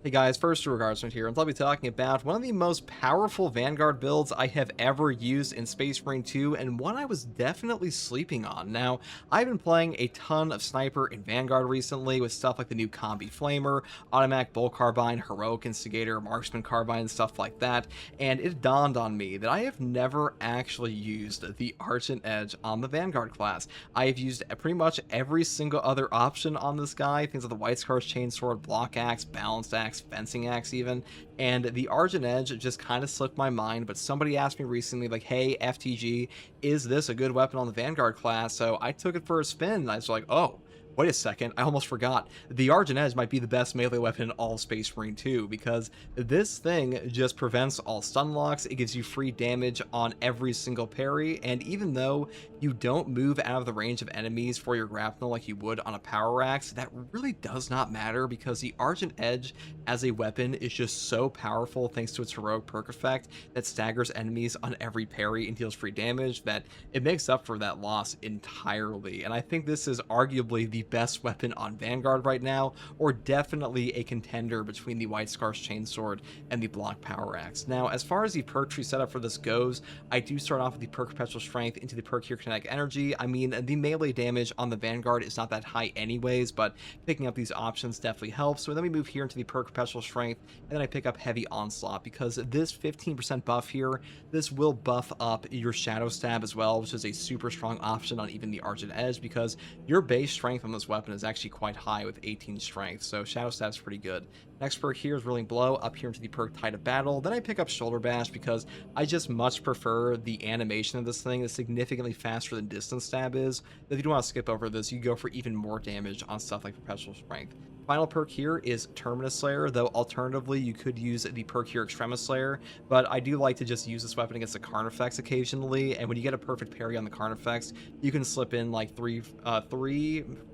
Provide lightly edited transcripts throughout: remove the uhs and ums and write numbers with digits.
Hey guys, first regards here, and I'll be talking about one of the most powerful Vanguard builds I have ever used in Space Marine 2, and one I was definitely sleeping on. Now, I've been playing a ton of Sniper in Vanguard recently with stuff like the new Combi Flamer, Automatic Bull Carbine, Heroic Instigator, Marksman Carbine, and stuff like that, and it dawned on me that I have never actually used the Argent Edge on the Vanguard class. I have used pretty much every single other option on this guy, things like the White Scar's Chainsword, Block Axe, Balanced Axe, fencing axe even, and the Argent Edge just kind of slipped my mind. But somebody asked me recently, like, hey, FTG, is this a good weapon on the Vanguard class? So I took it for a spin, and I was like, oh, wait a second, I almost forgot. The Argent Edge might be the best melee weapon in all Space Marine 2, because this thing just prevents all stun locks, it gives you free damage on every single parry, and even though you don't move out of the range of enemies for your grapnel like you would on a power axe, that really does not matter, because the Argent Edge as a weapon is just so powerful thanks to its heroic perk effect that staggers enemies on every parry and deals free damage, that it makes up for that loss entirely. And I think this is arguably the best weapon on Vanguard right now, or definitely a contender between the White Scar's Chainsword and the Block Power Axe. Now, as far as the perk tree setup for this goes, I do start off with the perk Perpetual Strength into the perk here Kinetic Energy. I mean, the melee damage on the Vanguard is not that high anyways, but picking up these options definitely helps. So then we move here into the perk Perpetual Strength, and then I pick up Heavy Onslaught, because this 15% buff here, this will buff up your Shadow Stab as well, which is a super strong option on even the Argent Edge, because your base strength on this weapon is actually quite high with 18 strength, so Shadow Stab's pretty good. Next perk here is Rolling Blow, up here into the perk Tide of Battle. Then I pick up Shoulder Bash, because I just much prefer the animation of this thing. It's significantly faster than Distance Stab is. If you don't want to skip over this, you go for even more damage on stuff like Perpetual Strength. Final perk here is Terminus Slayer, though alternatively you could use the perk here Extremis Slayer, but I do like to just use this weapon against the Carnifex occasionally, and when you get a perfect parry on the Carnifex, you can slip in like three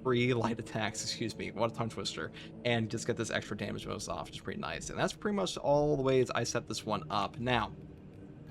free light attacks, excuse me, what a tongue twister, and just get this extra damage bonus off, which is pretty nice. And that's pretty much all the ways I set this one up. Now,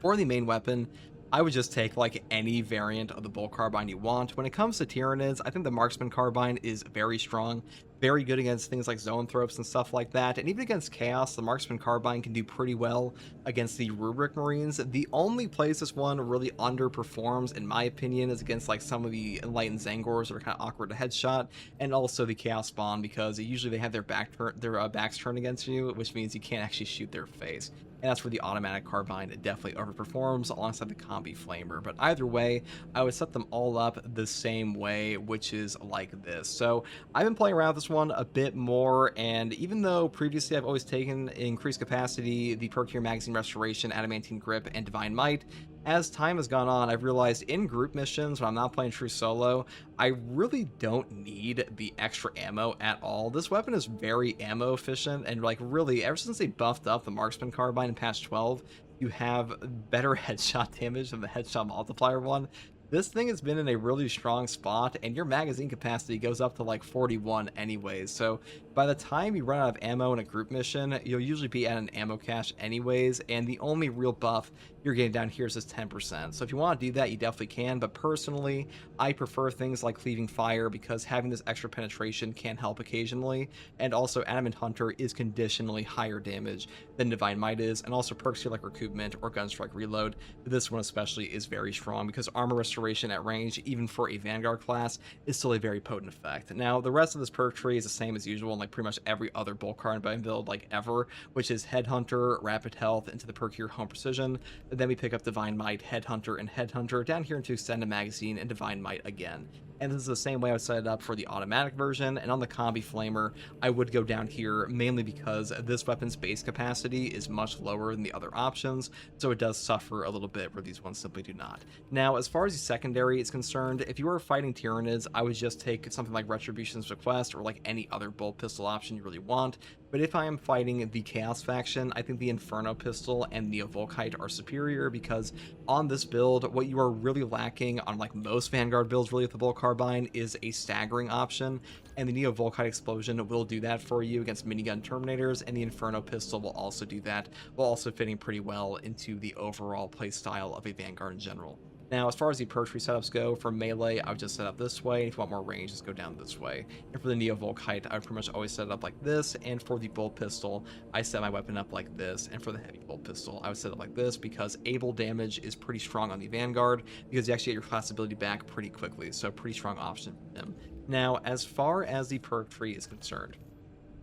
for the main weapon, I would just take like any variant of the Bull Carbine you want. When it comes to Tyranids, I think the Marksman Carbine is very strong, very good against things like Zoanthropes and stuff like that, and even against Chaos, the Marksman Carbine can do pretty well against the Rubric Marines. The only place this one really underperforms, in my opinion, is against like some of the Enlightened Zangors that are kind of awkward to headshot, and also the Chaos Spawn, because usually they have their backs turned against you, which means you can't actually shoot their face. And that's where the Automatic Carbine definitely overperforms alongside the Combi Flamer. But either way, I would set them all up the same way, which is like this. So I've been playing around with this one a bit more, and even though previously I've always taken increased capacity, the perk here Magazine Restoration, Adamantine Grip, and Divine Might, as time has gone on, I've realized in group missions, when I'm not playing true solo, I really don't need the extra ammo at all. This weapon is very ammo efficient, and like really, ever since they buffed up the Marksman Carbine in patch 12, you have better headshot damage than the headshot multiplier one. This thing has been in a really strong spot, and your magazine capacity goes up to like 41 anyways, so by the time you run out of ammo in a group mission, you'll usually be at an ammo cache anyways, and the only real buff you're getting down here is this 10%. So if you want to do that, you definitely can, but personally, I prefer things like Cleaving Fire, because having this extra penetration can help occasionally, and also Adamant Hunter is conditionally higher damage than Divine Might is, and also perks here like Recoupment or Gunstrike Reload. This one especially is very strong, because Armor Restoration at range, even for a Vanguard class, is still a very potent effect. Now, the rest of this perk tree is the same as usual in like pretty much every other Bull Carbine build like ever, which is Headhunter, Rapid Health into the perk here Home Precision. Then we pick up Divine Might, Headhunter, and Headhunter down here into Extended Magazine and Divine Might again. And this is the same way I would set it up for the automatic version, and on the Combi Flamer, I would go down here mainly because this weapon's base capacity is much lower than the other options, so it does suffer a little bit where these ones simply do not. Now, as far as the secondary is concerned, if you are fighting Tyranids, I would just take something like Retribution's Request or like any other bolt pistol option you really want. But if I am fighting the Chaos faction, I think the Inferno pistol and Neo-Volkite are superior, because on this build, what you are really lacking on like most Vanguard builds really with the Bull Carbine is a staggering option, and the Neo-Volkite Explosion will do that for you against minigun Terminators, and the Inferno pistol will also do that, while also fitting pretty well into the overall playstyle of a Vanguard in general. Now, as far as the perk tree setups go, for melee, I would just set up this way. If you want more range, just go down this way. And for the Neo Volkite, I would pretty much always set it up like this. And for the bolt pistol, I set my weapon up like this. And for the heavy bolt pistol, I would set it like this because able damage is pretty strong on the Vanguard because you actually get your class ability back pretty quickly. So pretty strong option for him. Now, as far as the perk tree is concerned,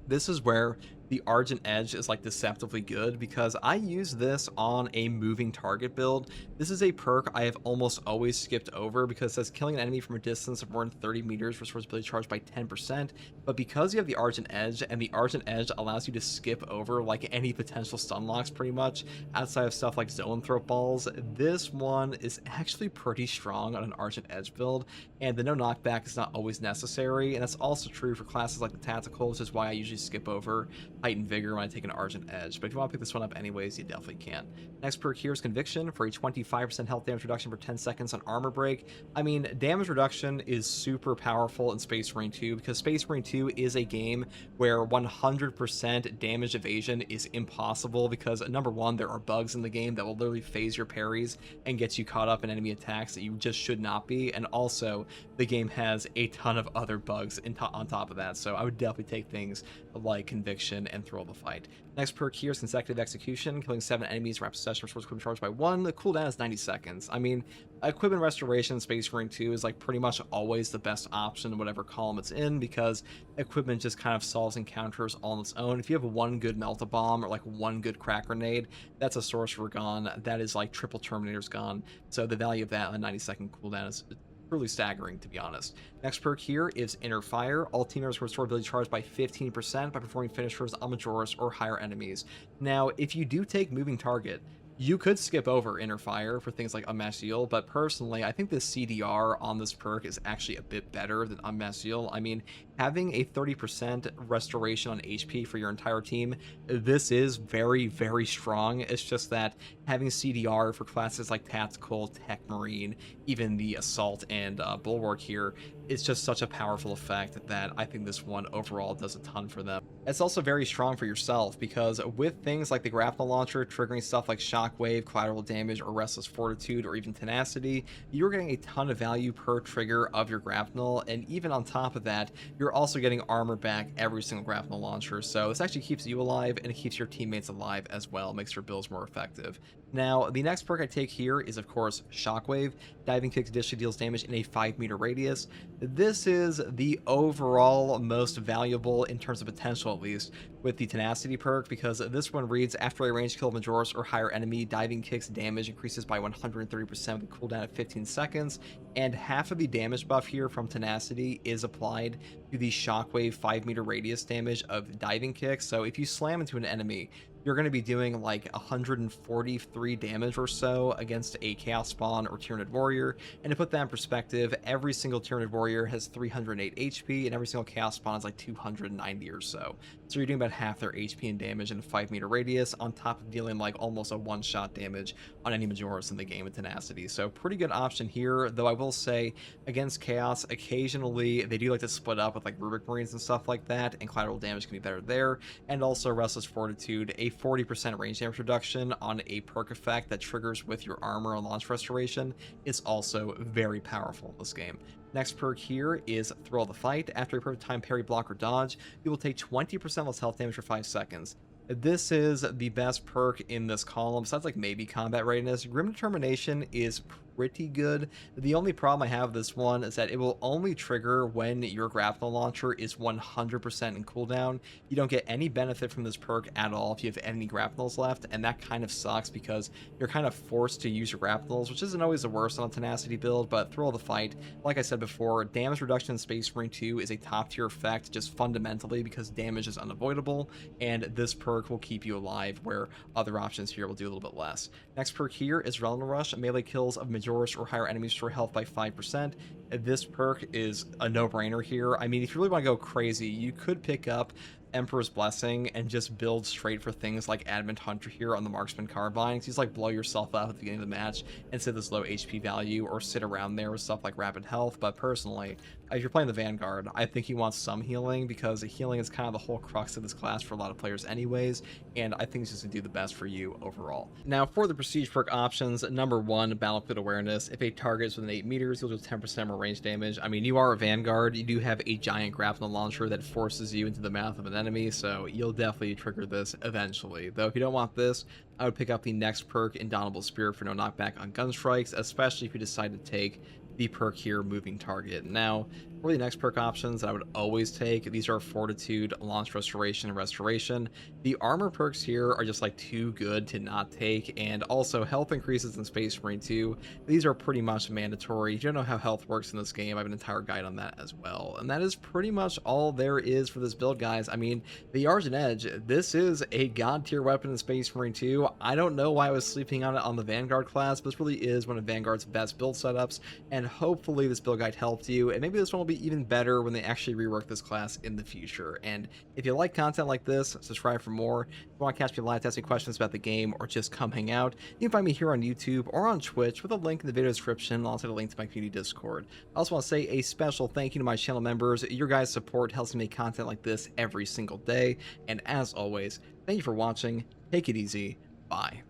this is where the Argent Edge is like deceptively good because I use this on a moving target build. This is a perk I have almost always skipped over because it says killing an enemy from a distance of more than 30 meters restores ability charge by 10%. But because you have the Argent Edge and the Argent Edge allows you to skip over like any potential stun locks pretty much outside of stuff like Zoanthrope balls, this one is actually pretty strong on an Argent Edge build, and the no knockback is not always necessary, and that's also true for classes like the Tactical, which is why I usually skip over Height and Vigor when I take an Argent Edge, but if you want to pick this one up anyways, you definitely can. Next perk here is Conviction for a 25% health damage reduction for 10 seconds on armor break. I mean, damage reduction is super powerful in Space Marine 2 because Space Marine 2 is a game where 100% damage evasion is impossible because, number one, there are bugs in the game that will literally phase your parries and get you caught up in enemy attacks that you just should not be, and also the game has a ton of other bugs on top of that, so I would definitely take things like Conviction and Thrill of the Fight. Next perk here is Consecutive Execution, killing 7 enemies, rapid succession, restores equipment charge by 1. The cooldown is 90 seconds. I mean, equipment restoration in Space Marine 2 is like pretty much always the best option in whatever column it's in because equipment just kind of solves encounters all on its own. If you have one good Melt-A-Bomb or like one good crack grenade, that's a Sorcerer gone. That is like triple Terminators gone. So the value of that on a 90-second cooldown is truly staggering, to be honest. Next perk here is Inner Fire. All team members restore ability charge by 15% by performing finishers on Majoris or higher enemies. Now, if you do take moving target, you could skip over Inner Fire for things like Unmasked Zeal, but personally, I think the CDR on this perk is actually a bit better than Unmasked Zeal. I mean, having a 30% restoration on HP for your entire team, this is very, very strong. It's just that having CDR for classes like Tactical, Tech Marine, even the Assault and Bulwark here, it's just such a powerful effect that I think this one overall does a ton for them. It's also very strong for yourself because with things like the grapnel launcher triggering stuff like Shockwave, Collateral Damage, or Restless Fortitude, or even Tenacity, you're getting a ton of value per trigger of your grapnel, and even on top of that, you're also getting armor back every single grapnel launcher, so this actually keeps you alive and it keeps your teammates alive as well, makes your builds more effective. Now, the next perk I take here is, of course, Shockwave. Diving Kick additionally deals damage in a 5-meter radius. This is the overall most valuable, in terms of potential at least, with the Tenacity perk, because this one reads, after a range kill of Majoris or higher enemy, Diving Kick's damage increases by 130% with a cooldown of 15 seconds, and half of the damage buff here from Tenacity is applied to the Shockwave 5-meter radius damage of Diving Kick. So if you slam into an enemy, you're going to be doing like 143 damage or so against a Chaos Spawn or Tyranid Warrior. And to put that in perspective, every single Tyranid Warrior has 308 HP, and every single Chaos Spawn is like 290 or so. So you're doing about half their HP and damage in a 5-meter radius, on top of dealing like almost a one-shot damage on any Majoris in the game with Tenacity. So pretty good option here, though I will say, against Chaos, occasionally they do like to split up with like Rubric Marines and stuff like that, and collateral damage can be better there. And also Restless Fortitude, a 40% range damage reduction on a perk effect that triggers with your armor and launch restoration is also very powerful in this game. Next perk here is Thrill of the Fight. After a perfect time parry, block, or dodge, you will take 20% less health damage for 5 seconds. This is the best perk in this column, besides like maybe combat readiness. Grim Determination is pretty good. The only problem I have with this one is that it will only trigger when your grapnel launcher is 100% in cooldown. You don't get any benefit from this perk at all if you have any grapnels left, and that kind of sucks because you're kind of forced to use your grapnels, which isn't always the worst on a Tenacity build. But Thrill of the Fight, like I said before, damage reduction in Space Marine 2 is a top tier effect just fundamentally because damage is unavoidable, and this perk will keep you alive where other options here will do a little bit less. Next perk here is Adrenaline Rush. Melee kills of Majoris or higher enemies restore health by 5%. This perk is a no-brainer here. I mean, if you really want to go crazy, you could pick up Emperor's Blessing and just build straight for things like Adamant Hunter here on the Marksman Carbine. So you just like blow yourself up at the beginning of the match and sit this low HP value, or sit around there with stuff like Rapid Health. But personally, if you're playing the Vanguard, I think you want some healing, because healing is kind of the whole crux of this class for a lot of players anyways, and I think it's just going to do the best for you overall. Now, for the Prestige perk options, number 1, Battlefield Awareness. If a target is within 8 meters, you'll do 10% more range damage. I mean, you are a Vanguard, you do have a giant grapnel launcher that forces you into the mouth of an enemy, so you'll definitely trigger this eventually. Though if you don't want this, I would pick up the next perk, Indomitable Spirit, for no knockback on gun strikes, especially if you decide to take the perk here, Moving Target. Now, for the next perk options that I would always take, these are Fortitude, Launch Restoration, and Restoration. The armor perks here are just like too good to not take, and also health increases in Space Marine 2. These are pretty much mandatory. If you don't know how health works in this game, I have an entire guide on that as well. And that is pretty much all there is for this build, guys. I mean, the Argent Edge, this is a god tier weapon in Space Marine 2. I don't know why I was sleeping on it on the Vanguard class, but this really is one of Vanguard's best build setups, and hopefully this build guide helped you, and maybe this one will be even better when they actually rework this class in the future. And if you like content like this, subscribe for more. If you want to catch me live to ask me questions about the game, or just come hang out, you can find me here on YouTube or on Twitch with a link in the video description, also a link to my community Discord. I also want to say a special thank you to my channel members. Your guys' support helps me make content like this every single day, and as always, thank you for watching. Take it easy. Bye.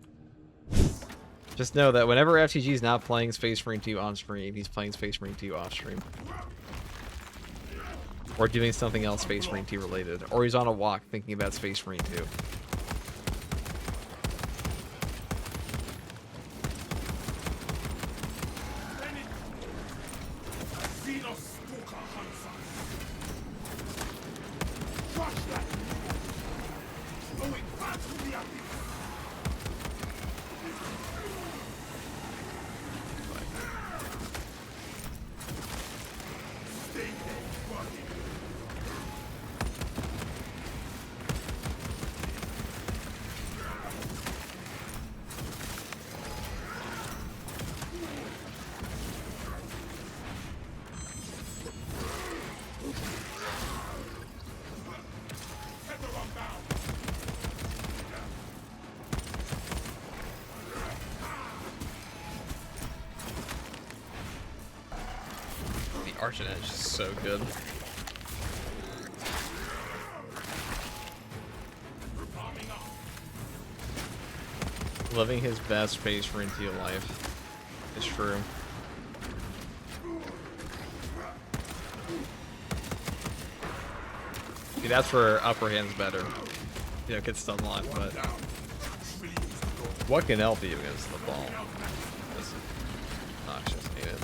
Just know that whenever FTG is not playing Space Marine 2 on stream, he's playing Space Marine 2 off stream. Or doing something else Space Marine 2 related. Or he's on a walk thinking about Space Marine 2. Argent Edge is so good. Living his best Space Marine 2 life. It's true. See, that's where upper hand's better. You know, get stun locked, but what can help you against the ball? This is obnoxious, ain't it?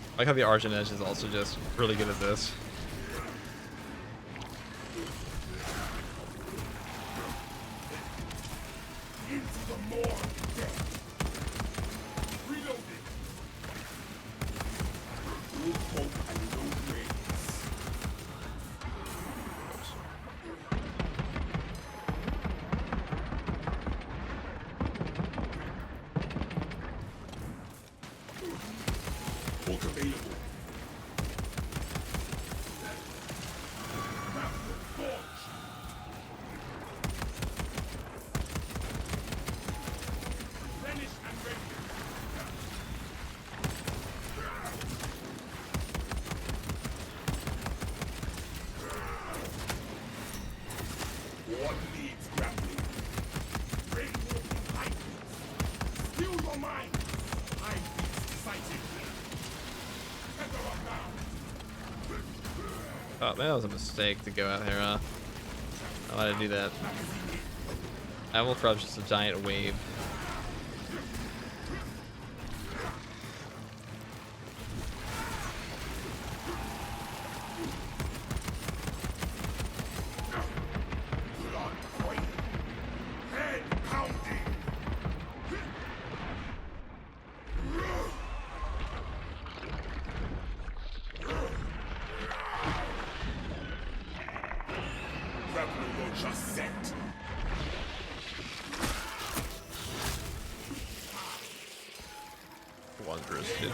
I like how the Argent Edge is also just really good at this. Oh, man, that was a mistake to go out here, huh? I wanted to do that. I will throw just a giant wave. Wondrous, dude.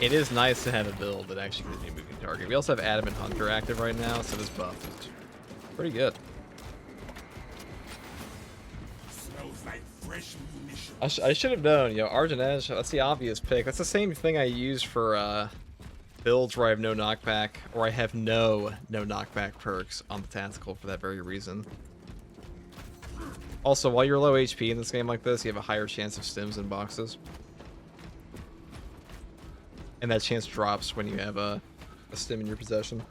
It is nice to have a build that actually gives me a moving target. We also have Adamant Hunter active right now, so this buff is pretty good. Smells like fresh munition. I should have known, Argent Edge, that's the obvious pick. That's the same thing I use for builds where I have no knockback, or I have no knockback perks on the tactical for that very reason. Also, while you're low HP in this game like this, you have a higher chance of stims in boxes. And that chance drops when you have a stim in your possession.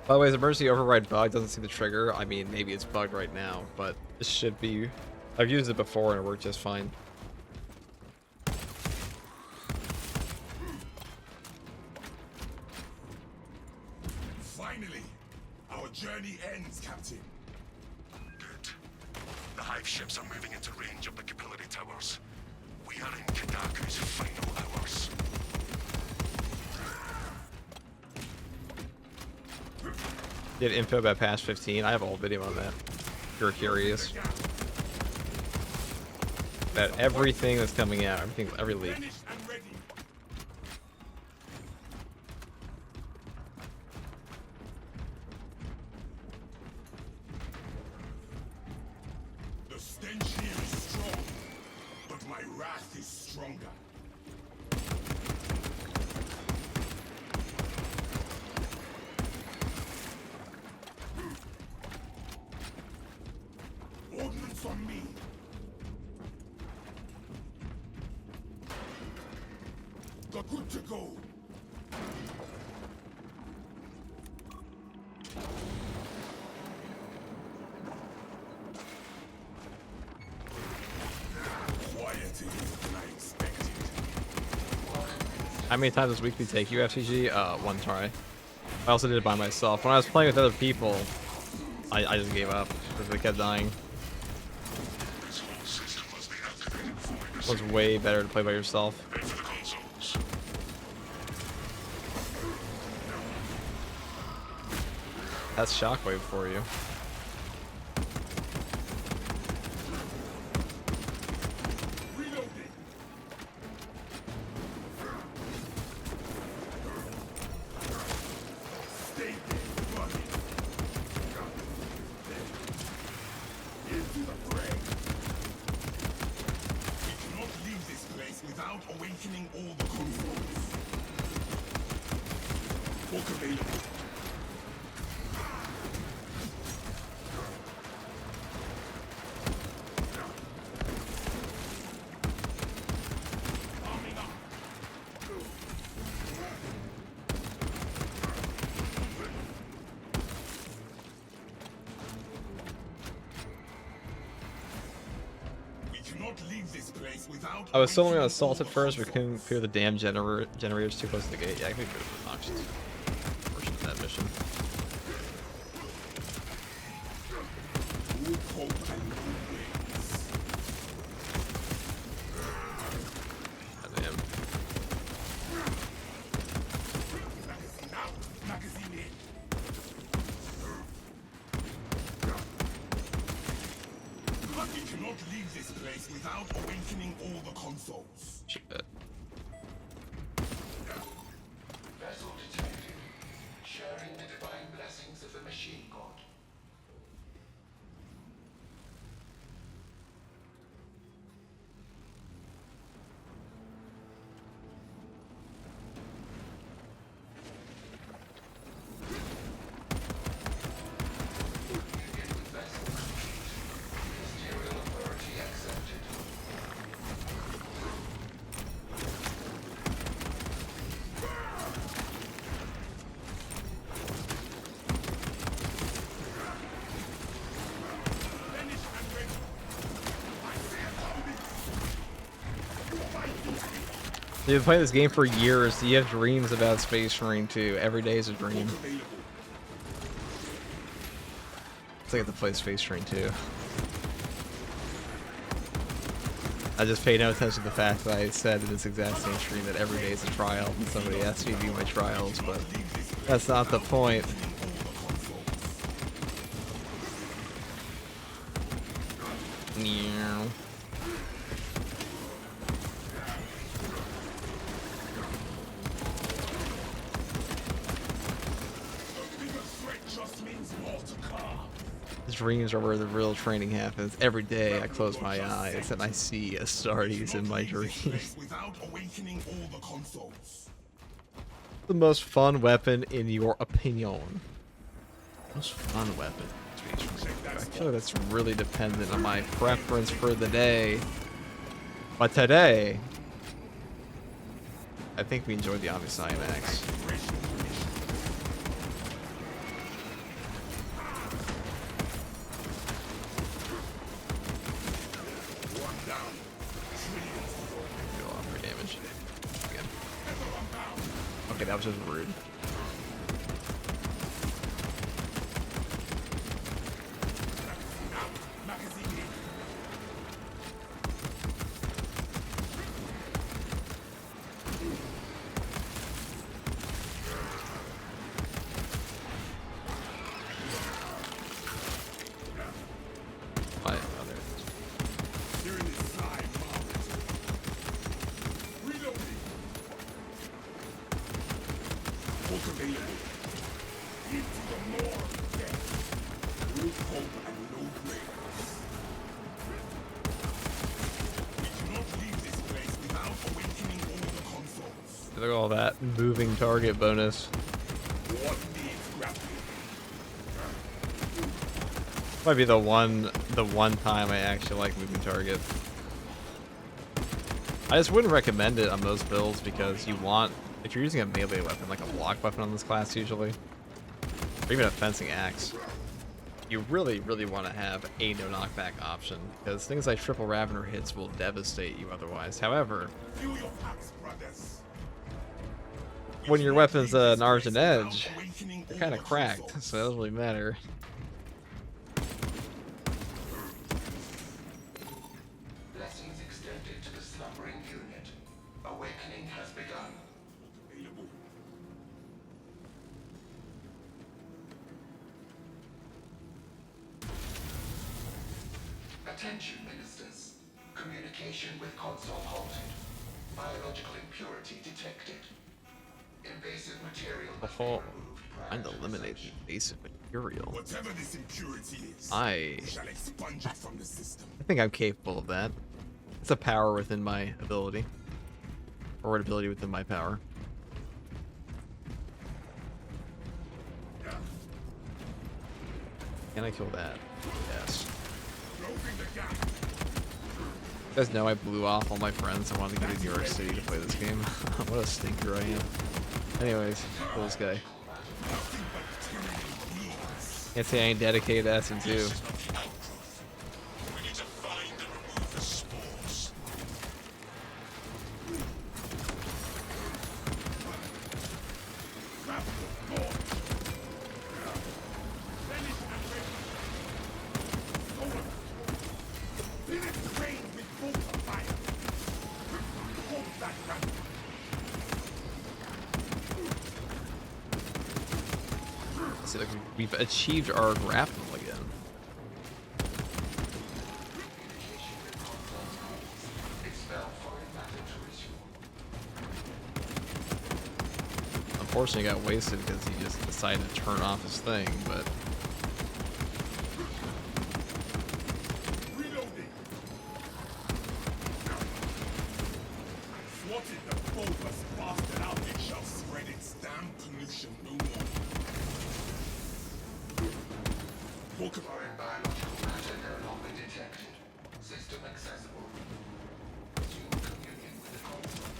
By the way, the emergency override bug doesn't see the trigger. I mean, maybe it's bugged right now, but this should be... I've used it before and it worked just fine. Finally, our journey ends, Captain. Good. The hive ships are moving into range of the capillary towers. We are in Kadaku's final hours. Did info about patch 15. I have a whole video on that. If you're curious. About everything that's coming out, every leak. The stench here is strong, but my wrath is stronger. Ordnance on me. Got good to go. Quieter than I expected. How many times this weekly take you, FTG? One try. I also did it by myself. When I was playing with other people, I just gave up because they kept dying. This whole system must be activated before we It was way better to play by yourself. Head for the consoles. That's Shockwave for you. Reloading. Stay there, buddy. Into the fray. We cannot leave this place without awakening all the consoles. Walk available. Arming up. We cannot leave this place without. I was still only awakening on assault all at the first, but consoles. couldn't clear the damn generators too close to the gate. Yeah, I could go to the auctions. Portion of that mission. New hope and new wings. Goddamn. Magazine out, magazine in. We cannot leave this place without awakening all the consoles. Shit. Vessel detected. Sharing the divine blessings of the machine god. Begin with vessel complete. Ministerial authority accepted. You've been playing this game for years. You have dreams about Space Marine 2. Every day is a dream. It's like I have to play Space Marine 2. I just paid no attention to the fact that I said in this exact same stream that every day is a trial, and somebody asked me to do my trials, but that's not the point. Meow. Dreams are where the real training happens. Every day I close my eyes and I see Astartes in my dreams. The most fun weapon in your opinion? Most fun weapon? I feel like that's really dependent on my preference for the day. But today, I think we enjoyed the Omniscient Max. Okay, that was just rude. Look at all that moving target bonus. Might be the one time I actually like moving target. I just wouldn't recommend it on most builds because you want, if you're using a melee weapon, like a block weapon on this class usually, or even a fencing axe, you really want to have a no knockback option because things like triple Ravener hits will devastate you otherwise. However, when your weapon's an Argent Edge, they're kind of cracked, so it doesn't really matter. Blessings extended to the slumbering unit. Awakening has begun. Attention, ministers. Communication with console halted. Biological impurity detected. Invasive material must be removed prior And to eliminate the invasive material. Whatever this impurity is, I shall expunge it from the system. think I'm capable of that. It's a power within my ability. Or an ability within my power. Can I kill that? Yes. You guys know I blew off all my friends. I wanted to go to New York City to play this game. What a stinker I am. Anyways, kill this guy. Can't say I ain't dedicated to SM2. We need to find and remove the spores. See, like we've achieved our grapple again. Unfortunately, he got wasted because he just decided to turn off his thing, but Foreign biological matter no longer detected. System accessible. Resume communion with the console.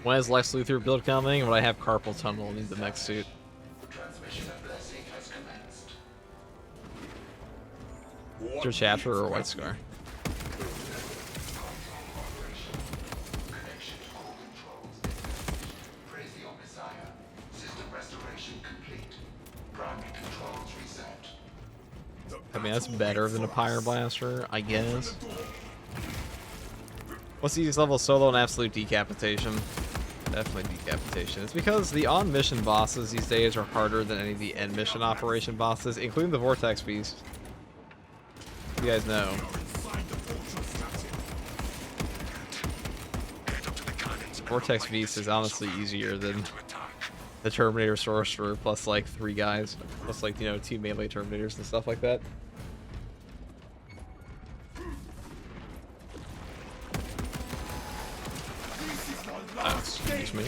When is Lex Luthor build coming? When I have carpal tunnel and need the mech suit. Is there a chapter or a White Scar? I mean, that's better than a Pyre Blaster, I guess. What's the easiest level solo and absolute decapitation? Definitely decapitation. It's because the on-mission bosses these days are harder than any of the end-mission operation bosses, including the Vortex Beast. You guys know. Vortex Beast is honestly easier than the Terminator Sorcerer plus like 3 guys, plus like, you know, 2 melee Terminators and stuff like that. Excuse me.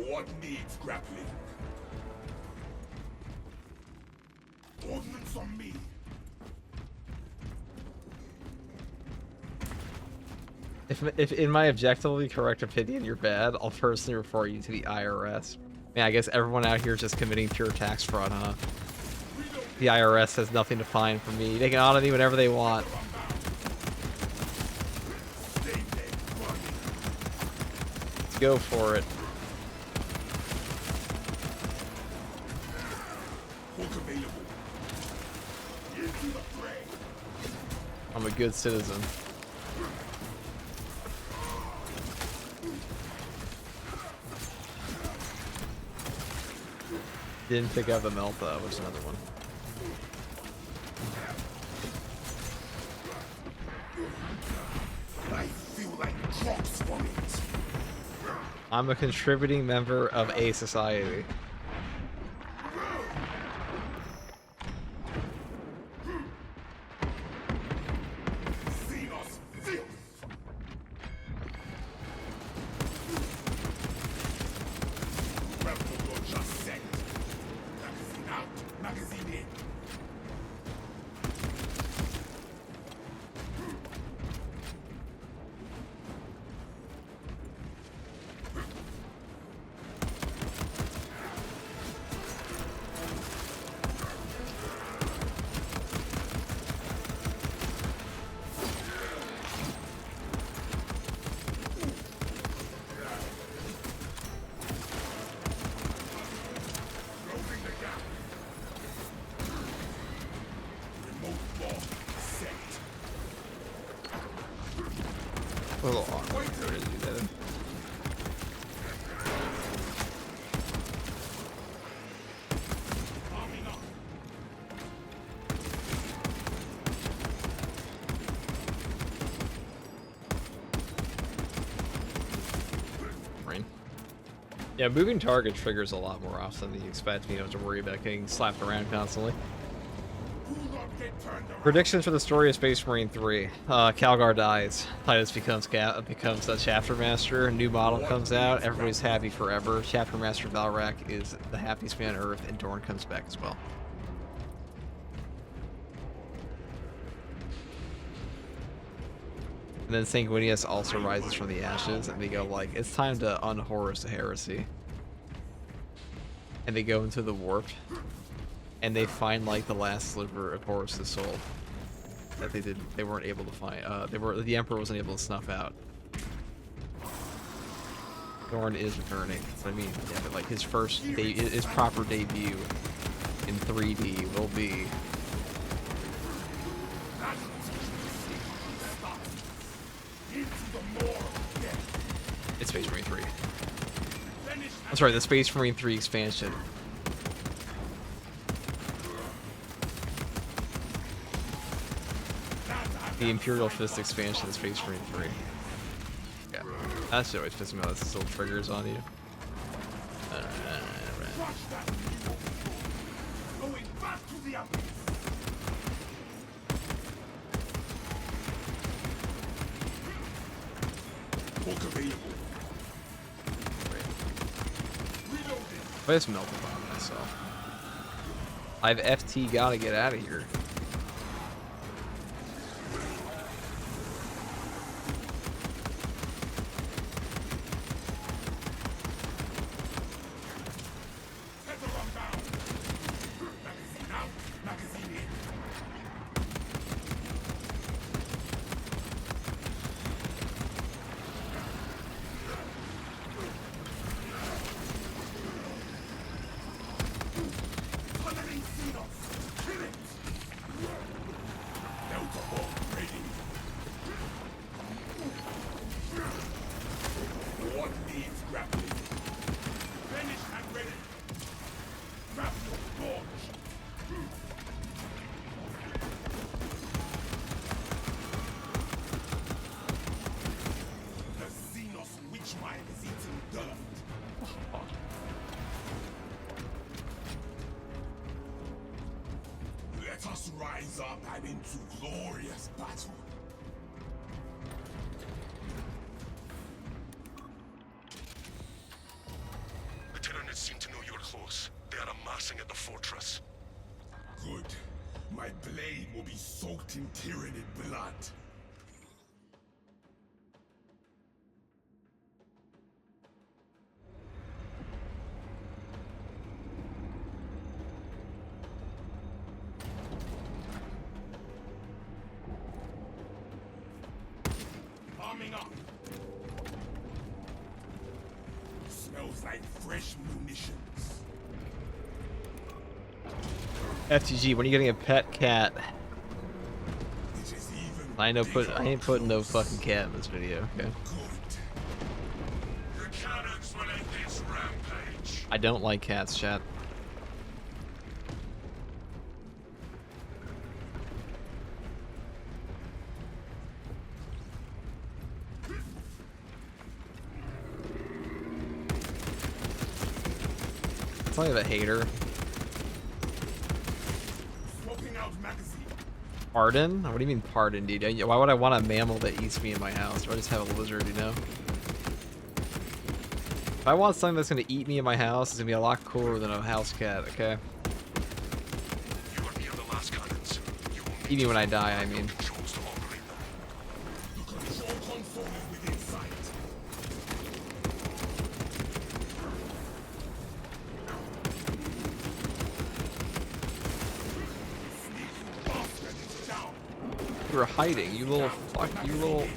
What needs grappling? Ordnance on me. If in my objectively correct opinion you're bad, I'll personally report you to the IRS. Man, I guess everyone out here is just committing pure tax fraud, huh? The IRS has nothing to find for me. They can audit me whenever they want. Let's go for it. I'm a good citizen. Didn't pick up the melt though, which is another one. I feel like drops from it. I'm a contributing member of a society. A little awkward to do that. Rain. Yeah, moving target triggers a lot more often than you expect, you know, to worry about getting slapped around constantly. Predictions for the story of Space Marine 3. Calgar dies. Titus becomes the Chapter Master. New model comes out. Everybody's happy forever. Chapter Master Valrak is the happiest man on Earth, and Dorn comes back as well. And then Sanguinius also rises from the ashes, and they go like, it's time to unhorse the heresy. And they go into the warp. And they find like the last sliver of Horus's soul that they weren't able to find. The Emperor wasn't able to snuff out. Dorn is returning. I mean, yeah, but like his proper debut in 3D will be I'm sorry, the Space Marine 3 expansion. The Imperial Fist expansion of Space Marine 3. Yeah, that shit always pisses me off. That still triggers on you. Going back to the abyss. Fork available. Reloading. I just melted on myself. I've FT gotta get out of here. Tether on down. Magazine out. Magazine in. Tunneling Xenos. Kill it. Delta Ball ready. What needs grappling? Finished and ready. Grapple launch. The Xenos witch mind is eating dirt. Let us rise up and into glorious battle. The Tyranids seem to know you're close. They are amassing at the fortress. Good. My blade will be soaked in Tyranid blood. Arming up. Smells like fresh munitions. FTG, when are you getting a pet cat? It is even I ain't putting no close. fucking cat in this video, okay? Good. The cannons will end this rampage. I don't like cats, chat. It's like a hater. Swapping out magazine. Pardon? What do you mean pardon, dude? Why would I want a mammal that eats me in my house? Do I just have a lizard, you know? If I want something that's gonna eat me in my house, it's gonna be a lot cooler than a house cat, okay? You are near the last cannons. You will Eat me when I die, I mean. controls to operate them. The control console is within sight. Sneaky bastard is down. You were hiding, you little fuck, you little...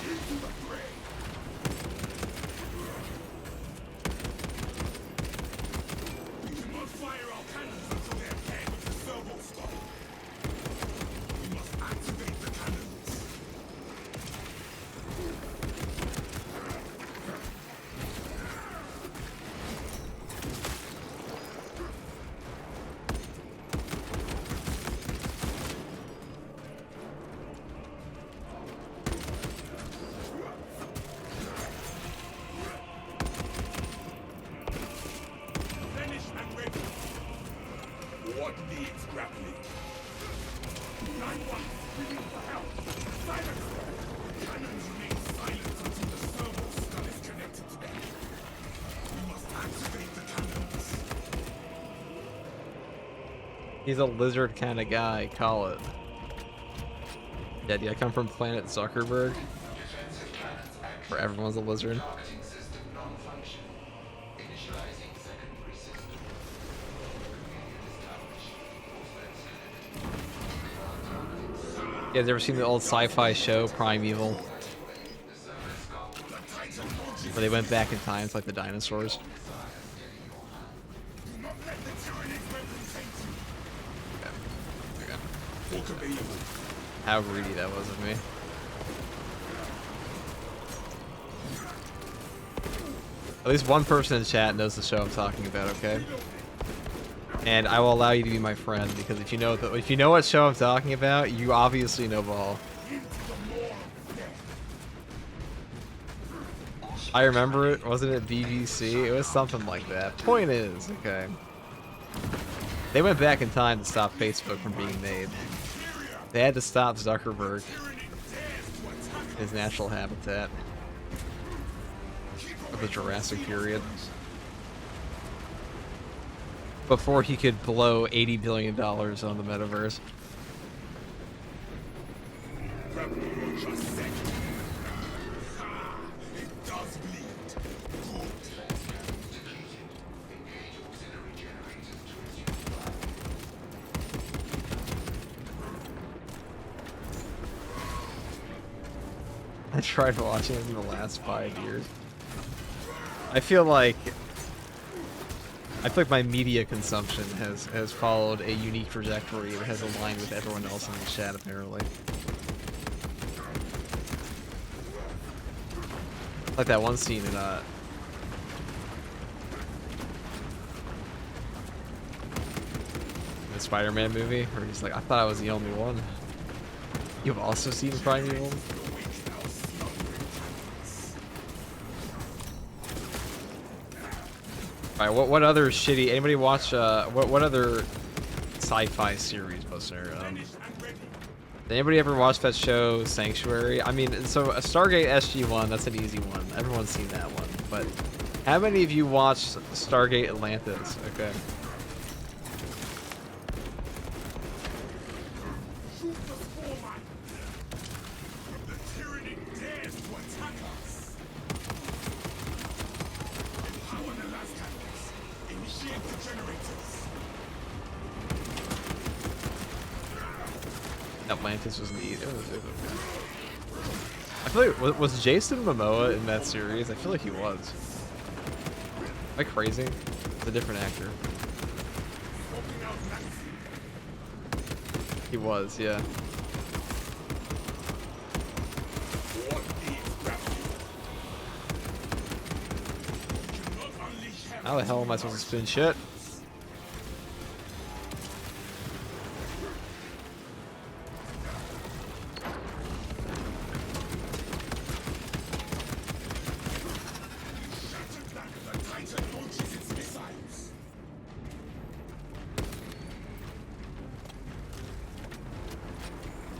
Into the fray. We cannot fire our cannons until they're paired with the servo stock. We must activate the cannons. Finished and ready. What needs grappling? 9-1, screaming for help. Silence! Cannons remain silent until the servo skull is connected to them. We must activate the cannons. He's a lizard kind of guy, call it. Yeah, dude, I come from planet Zuckerberg, where everyone's a lizard. You guys ever seen the old sci-fi show Primeval? Where they went back in time to like the dinosaurs. Do not let the Tyranids represent you. Okay. Fork available. How greedy that was of me. At least one person in chat knows the show I'm talking about, okay? And I will allow you to be my friend because if you know what show I'm talking about, you obviously know ball. I remember it. Wasn't it BBC? It was something like that. Point is, okay. They went back in time to stop Facebook from being made. They had to stop Zuckerberg, his natural habitat of the Jurassic period, before he could blow $80 billion on the metaverse. I tried watching it in the last 5 years. I feel like my media consumption has followed a unique trajectory that has aligned with everyone else in the chat, apparently. Like that one scene in the Spider-Man movie where he's like, I thought I was the only one. You've also seen Primeval? Alright, what other shitty... Anybody watch, what other sci-fi series was there? Did anybody ever watch that show, Sanctuary? I mean, so Stargate SG-1, that's an easy one. Everyone's seen that one. But how many of you watched Stargate Atlantis? Okay. Atlantis was neat. It was okay. I feel like, was Jason Momoa in that series? I feel like he was. Am I crazy? It's a different actor. He was, yeah. How the hell am I supposed to spin shit?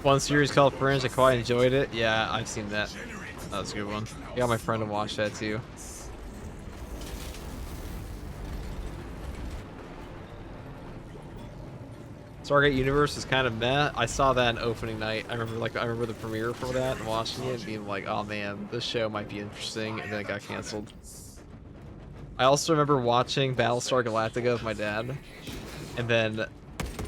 One series called Fringe, I quite enjoyed it. Yeah, I've seen that. That was a good one. I got my friend to watch that too. Stargate Universe is kind of meh. I saw that in opening night. I remember the premiere for that and watching it and being like, oh man, this show might be interesting, and then it got canceled. I also remember watching Battlestar Galactica with my dad, and then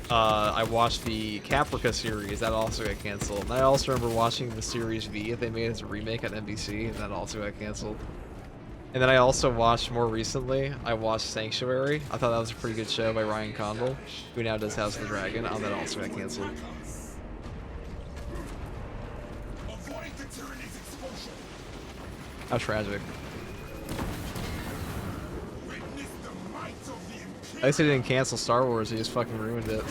I watched the Caprica series, that also got canceled. And I also remember watching the Series V that they made as a remake on NBC, and that also got canceled. And then I also watched, more recently, I watched Sanctuary. I thought that was a pretty good show by Ryan Condal, who now does House of the Dragon. Oh, that also got canceled. How tragic. At least they didn't cancel Star Wars, they just fucking ruined it.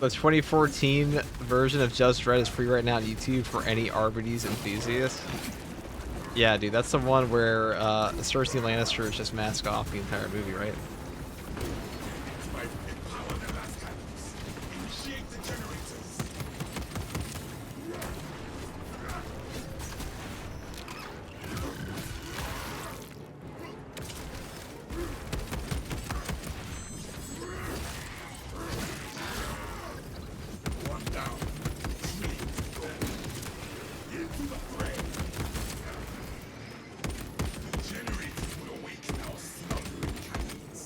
The 2014 version of Just Red is free right now on YouTube for any RBD's enthusiast. Yeah, dude, that's the one where Cersei Lannister is just mask off the entire movie, right? Empower the last cannons. Initiate the generators. One down. Three to go. Into the fray. The generators will awaken our slumbering cannons.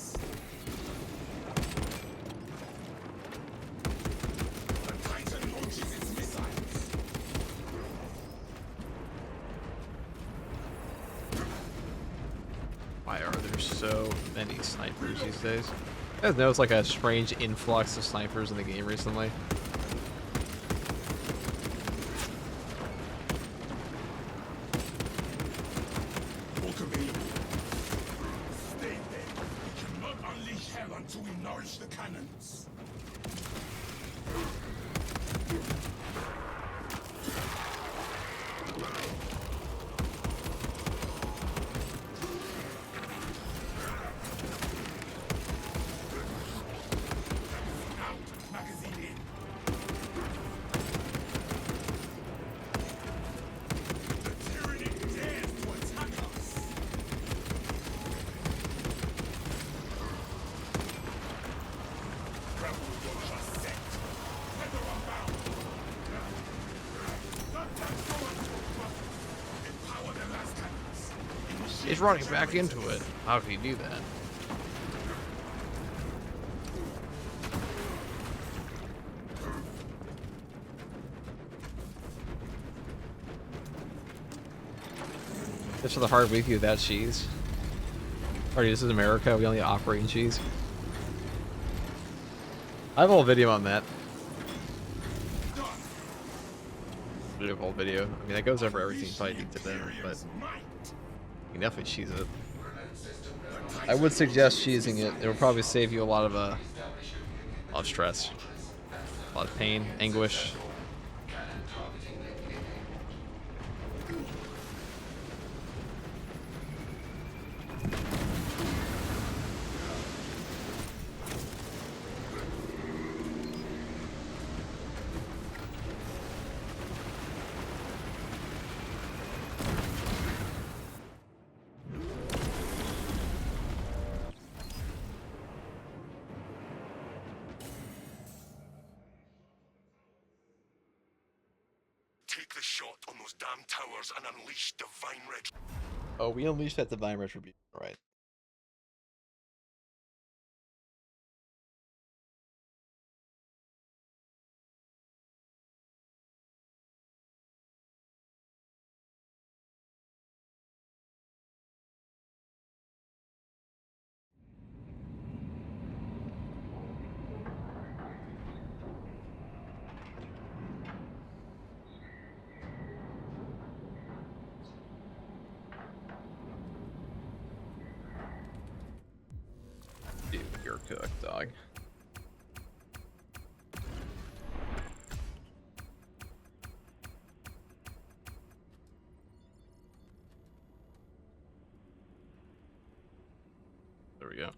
The Titan launches its missiles. Why are there so many snipers these days? You guys know it's like a strange influx of snipers in the game recently. Book available. Stay there. We cannot unleash hell until we nourish the cannons. Out. Magazine in. The tyranny dares to attack us. Rebel launcher set. Tether unbound. Empower the last cannons. He's running back into it. How can he do that? Just for the hard week without cheese. Alright, this is America. We only operate in cheese. I have a whole video on that. Do a whole video. I mean, that goes over everything you probably need to know, but you can definitely cheese it. I would suggest cheesing it. It will probably save you a lot of stress, a lot of pain, anguish. Take the shot on those damn towers and unleash divine red. Oh, we unleashed that divine retribution, right? Dude, you're cooked, dog. There we go.